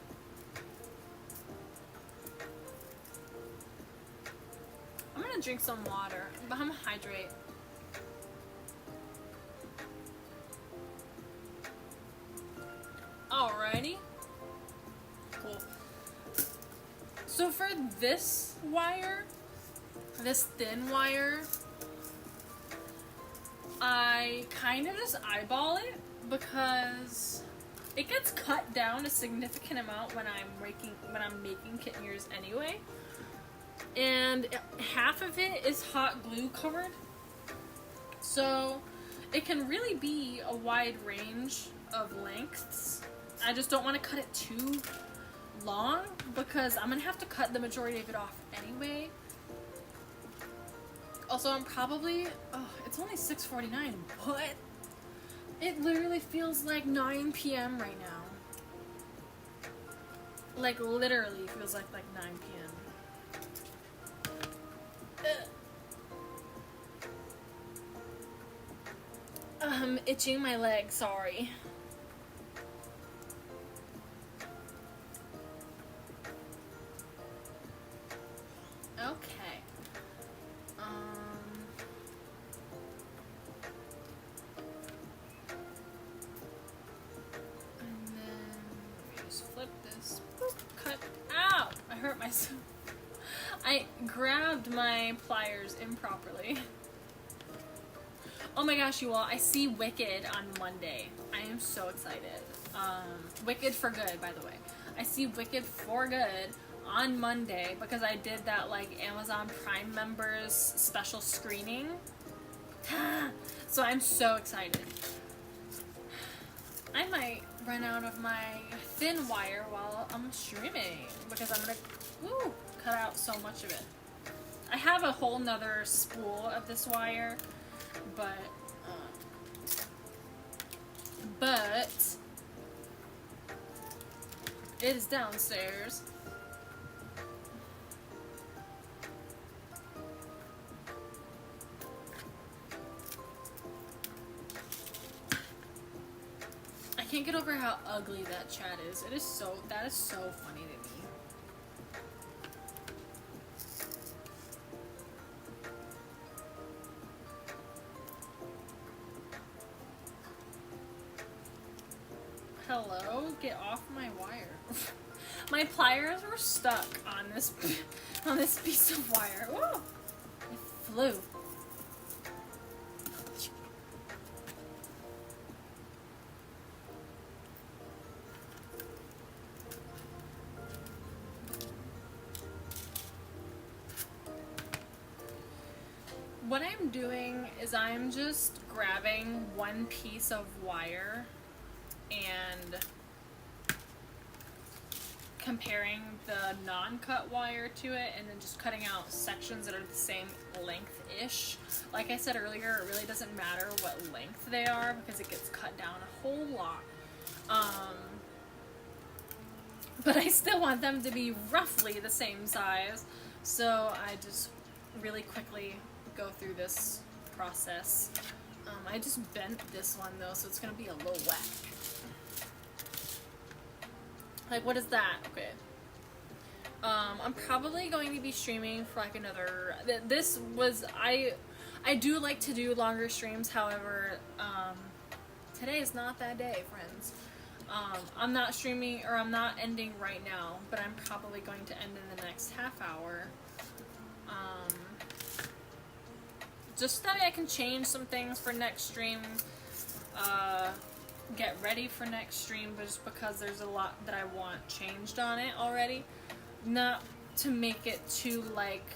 I'm gonna drink some water, but I'm gonna hydrate. Alrighty. Cool. So for this wire, this thin wire, I kind of just eyeball it because it gets cut down a significant amount when I'm making kitten ears anyway. And half of it is hot glue covered, so it can really be a wide range of lengths. I just don't want to cut it too long because I'm gonna have to cut the majority of it off anyway. Also, I'm probably, it's only 6:49. What? It literally feels like 9 p.m. right now. Like, literally feels like 9 p.m. Itching my leg, sorry. Okay. And then let me just flip this. Boop, cut out. I hurt myself. I grabbed my pliers improperly. Oh my gosh, you all, I see Wicked on Monday. I am so excited. Wicked for Good, by the way. I see Wicked for Good on Monday because I did that like Amazon Prime members special screening. So I'm so excited. I might run out of my thin wire while I'm streaming because I'm gonna cut out so much of it. I have a whole nother spool of this wire, but it is downstairs. can't get over how ugly that chat is. It is so, that is so funny to me. Hello? Get off my wire. My pliers were stuck on this piece of wire. Whoa! It flew. What I'm doing is I'm just grabbing one piece of wire and comparing the non-cut wire to it, and then just cutting out sections that are the same length-ish. Like I said earlier, it really doesn't matter what length they are because it gets cut down a whole lot. But I still want them to be roughly the same size, so I just really quickly go through this process. I just bent this one though, so it's gonna be a little wet. Like, what is that? Okay. I'm probably going to be streaming for like another, this was, I do like to do longer streams, however, today is not that day, friends. I'm not streaming, or I'm not ending right now, but I'm probably going to end in the next half hour. Just so that I can change some things for next stream, get ready for next stream, but just because there's a lot that I want changed on it already. Not to make it too, like,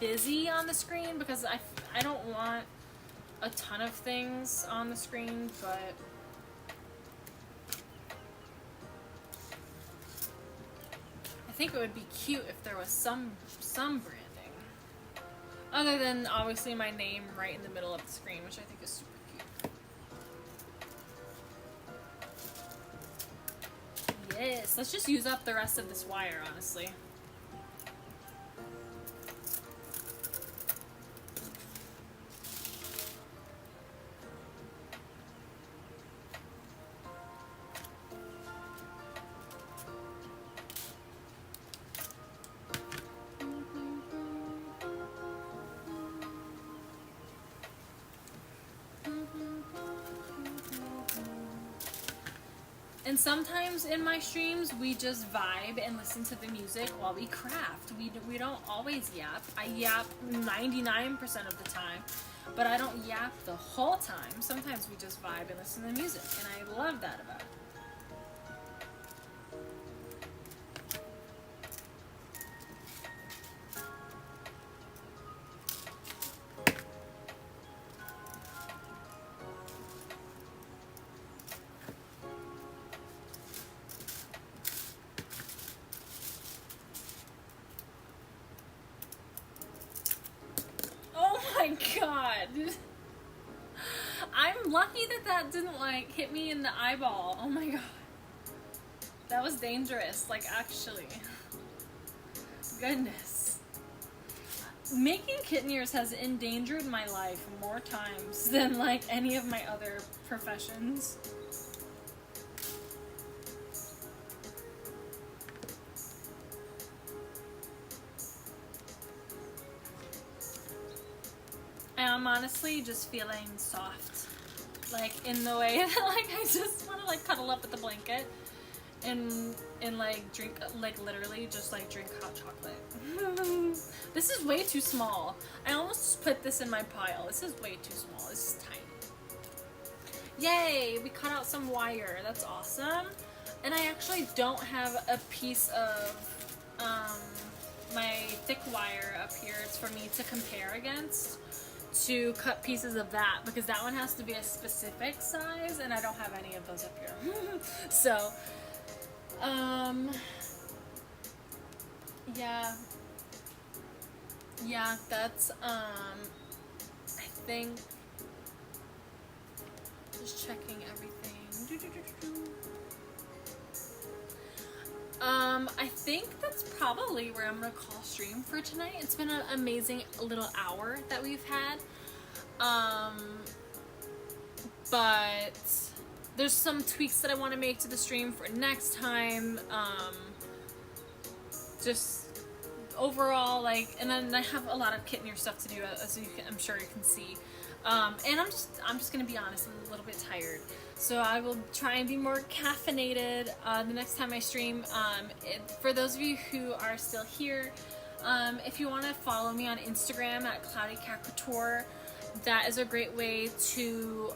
busy on the screen, because I don't want a ton of things on the screen, but I think it would be cute if there was some branding. Other than, obviously, my name right in the middle of the screen, which I think is super cute. Yes, let's just use up the rest of this wire, honestly. And sometimes in my streams, we just vibe and listen to the music while we craft. We don't always yap. I yap 99% of the time, but I don't yap the whole time. Sometimes we just vibe and listen to the music, and I love that about it. I'm lucky that that didn't, like, hit me in the eyeball. Oh my god. That was dangerous, like, actually. Goodness. Making kitten ears has endangered my life more times than, like, any of my other professions. I'm honestly just feeling soft, like, in the way that, like, I just want to, like, cuddle up with the blanket and like drink, like, literally just, like, drink hot chocolate. This is way too small. I almost put this in my pile. This is way too small. This is tiny. Yay, we cut out some wire. That's awesome. And I actually don't have a piece of my thick wire up here. It's for me to compare against, to cut pieces of that, because that one has to be a specific size and I don't have any of those up here. So yeah, that's I think, just checking everything. I think that's probably where I'm gonna call stream for tonight. It's been an amazing little hour that we've had. But there's some tweaks that I want to make to the stream for next time. Just overall, like, and then I have a lot of kitten ear stuff to do, as I'm sure you can see. And I'm just gonna be honest, I'm a little bit tired, so I will try and be more caffeinated the next time I stream. For those of you who are still here, if you want to follow me on Instagram at Couture, that is a great way to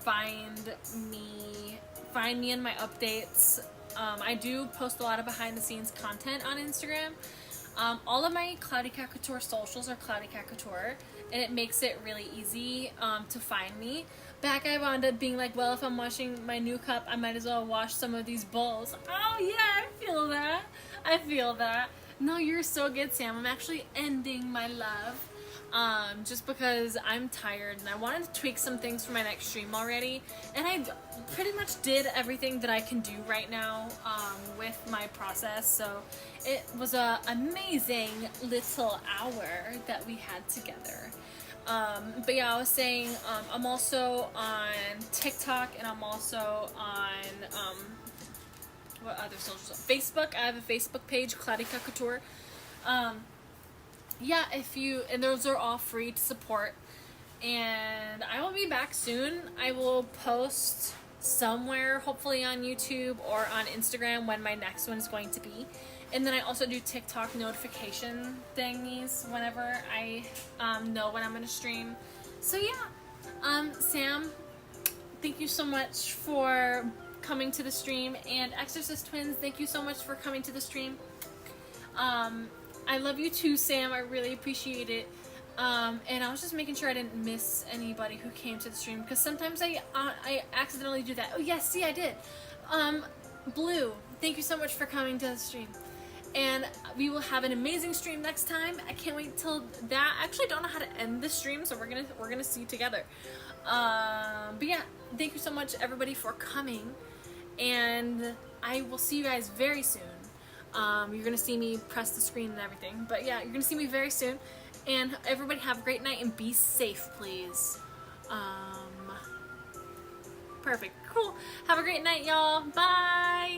find me and my updates. I do post a lot of behind the scenes content on Instagram. All of my Cloudy Cat Couture socials are Cloudy Cat Couture, and it makes it really easy to find me. Back I wound up being like, well, if I'm washing my new cup, I might as well wash some of these bowls. Oh yeah, I feel that. I feel that. No, you're so good, Sam. I'm actually ending my love. Just because I'm tired and I wanted to tweak some things for my next stream already, and I pretty much did everything that I can do right now with my process, so it was an amazing little hour that we had together. But yeah, I was saying, I'm also on TikTok, and I'm also on what other socials? Facebook. I have a Facebook page, Cloudy Cat Couture. Yeah, and those are all free to support, and I will be back soon. I will post somewhere, hopefully on YouTube or on Instagram, when my next one is going to be, and then I also do TikTok notification thingies whenever I know when I'm going to stream. So yeah, Sam, thank you so much for coming to the stream, and Exorcist Twins, thank you so much for coming to the stream. I love you too, Sam. I really appreciate it. And I was just making sure I didn't miss anybody who came to the stream, because sometimes I accidentally do that. Oh yes, see, I did. Blue, thank you so much for coming to the stream. And we will have an amazing stream next time. I can't wait till that. I actually don't know how to end the stream, so we're gonna see together. But yeah, thank you so much, everybody, for coming, and I will see you guys very soon. You're gonna see me press the screen and everything, but yeah, you're gonna see me very soon, and everybody have a great night and be safe, please. Perfect, cool. Have a great night, y'all. Bye.